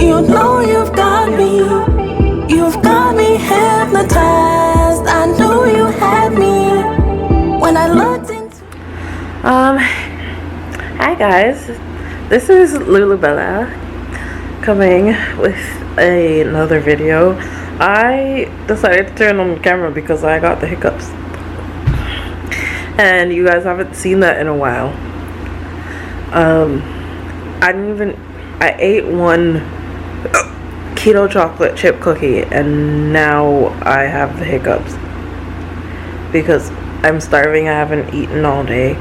You know you've got me. You've got me hypnotized. I knew you had me when I looked into. Hi guys. This is Lulubella coming with another video. I decided to turn on the camera because I got the hiccups. And you guys haven't seen that in a while. I ate one keto chocolate chip cookie and now I have the hiccups because I'm starving. I haven't eaten all day.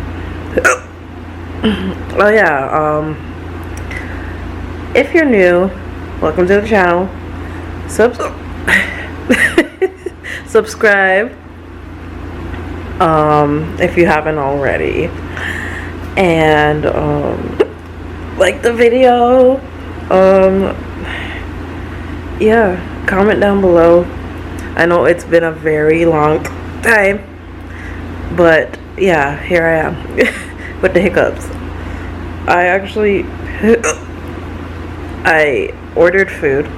Oh yeah, if you're new, welcome to the channel. Subscribe if you haven't already, and like the video. Yeah, comment down below. I know it's been a very long time, but yeah, here I am with the hiccups. I ordered food.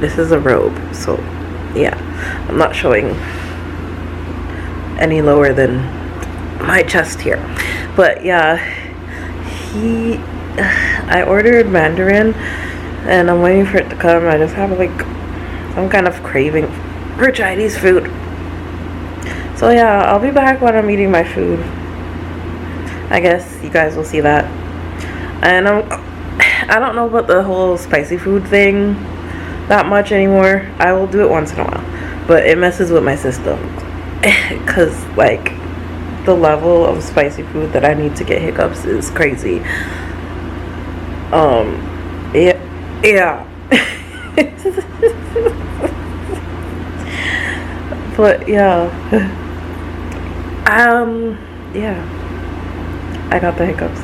This is a robe, so yeah, I'm not showing any lower than my chest here, but yeah, I ordered Mandarin and I'm waiting for it to come. I just have like some kind of craving for Chinese food, so yeah, I'll be back when I'm eating my food. I guess you guys will see that. And I don't know about the whole spicy food thing that much anymore. I will do it once in a while, but it messes with my system because like the level of spicy food that I need to get hiccups is crazy. Yeah. But yeah. Yeah, I got the hiccups.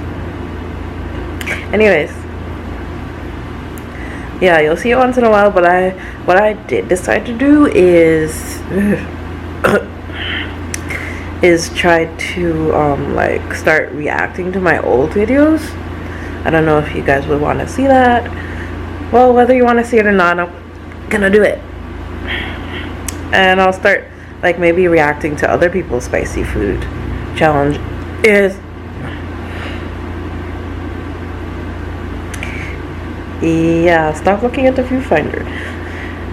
Anyways, yeah, you'll see it once in a while, but what I did decide to do is try to like start reacting to my old videos. I don't know if you guys would want to see that. Well, whether you want to see it or not, I'm gonna do it. And I'll start like maybe reacting to other people's spicy food challenge. Yeah, stop looking at the viewfinder.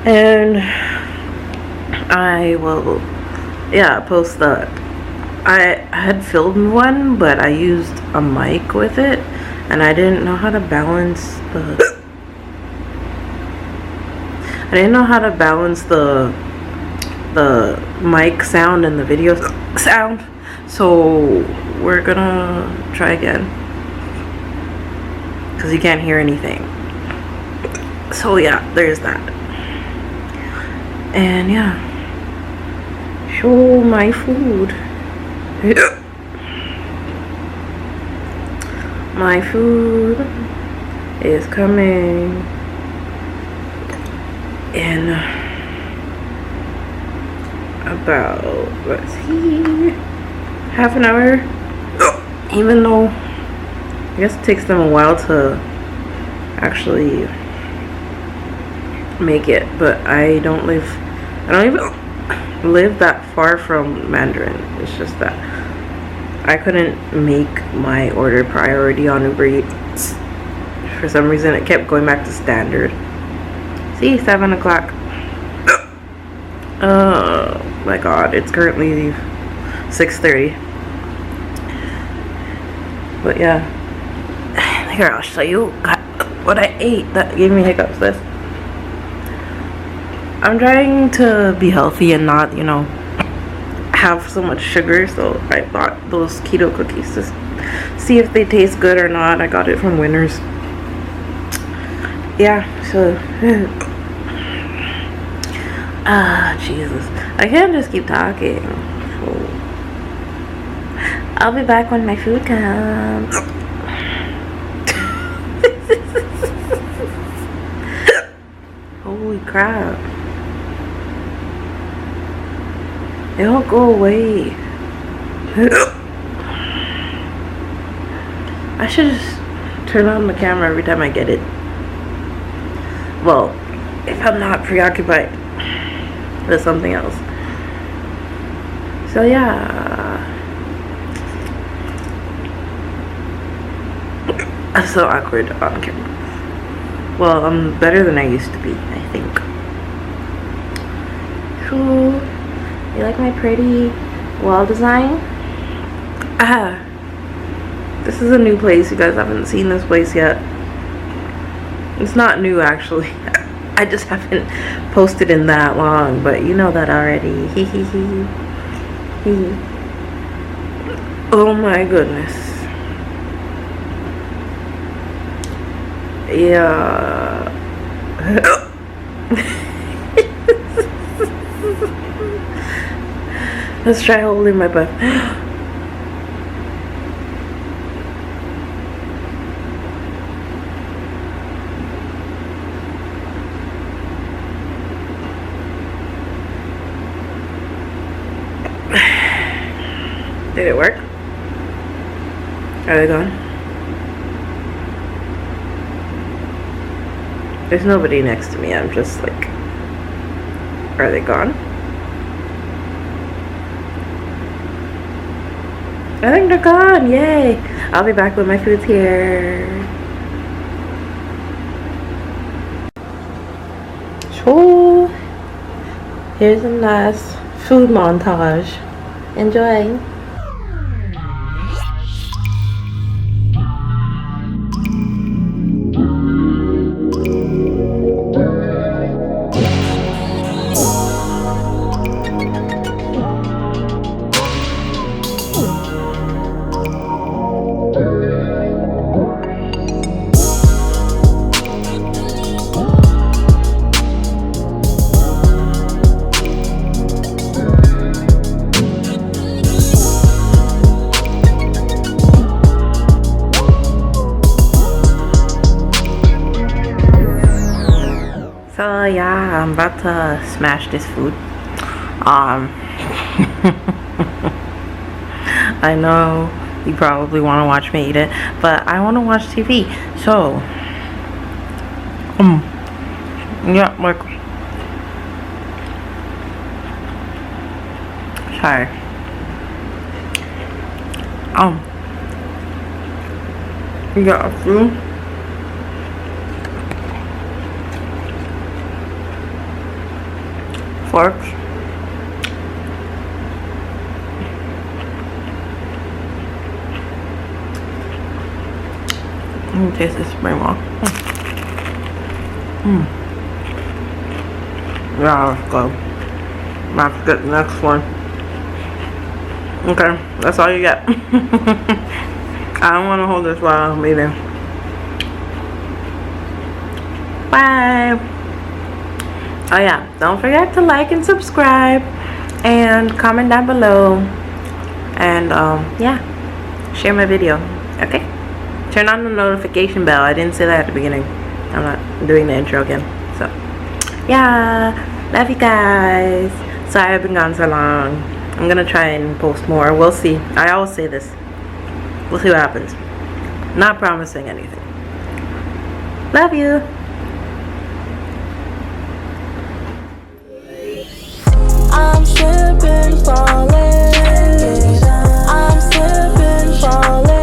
And I will, yeah, post that. I had filmed one, but I used a mic with it, and I didn't know how to balance the. I didn't know how to balance the mic sound and the video sound, so we're gonna try again because you can't hear anything. So yeah, there's that. And yeah, show my food. My food is coming in about, let's see, half an hour. Even though I guess it takes them a while to actually make it, but I don't even live that far from Mandarin. It's just that I couldn't make my order priority on Uber Eats. For some reason it kept going back to standard. See, 7 o'clock. Oh my god, it's currently 6:30. But yeah, here, I'll show you what I ate that gave me hiccups. This, I'm trying to be healthy and not, you know, have so much sugar, so I bought those keto cookies to see if they taste good or not. I got it from Winners. Yeah, so Jesus, I can't just keep talking. So I'll be back when my food comes. Holy crap. It'll go away. I should just turn on the camera every time I get it. Well, if I'm not preoccupied with something else. So yeah. I'm so awkward on camera. Well, I'm better than I used to be, I think. Cool. You like my pretty wall design? This is a new place. You guys haven't seen this place yet. It's not new, actually. I just haven't posted in that long, but you know that already. Oh my goodness. Yeah. Let's try holding my breath. Did it work? Are they gone? There's nobody next to me. I'm just like, are they gone? I think they're gone. Yay. I'll be back when my food's here. So, here's a nice food montage. Enjoy. So yeah, I'm about to smash this food. I know you probably want to watch me eat it, but I want to watch TV. So, yeah, like, sorry. You got a food. Forks. Let me taste this spring roll. Yeah, let's go. Let's get the next one. Okay, that's all you get. I don't want to hold this while I'm eating. Bye. Oh yeah, don't forget to like and subscribe and comment down below, and yeah, share my video. Okay, turn on the notification bell. I didn't say that at the beginning. I'm not doing the intro again. So yeah, love you guys. Sorry I've been gone so long. I'm gonna try and post more. We'll see. I always say this. We'll see what happens. Not promising anything. Love you. I'm slipping, falling. I'm slipping, falling.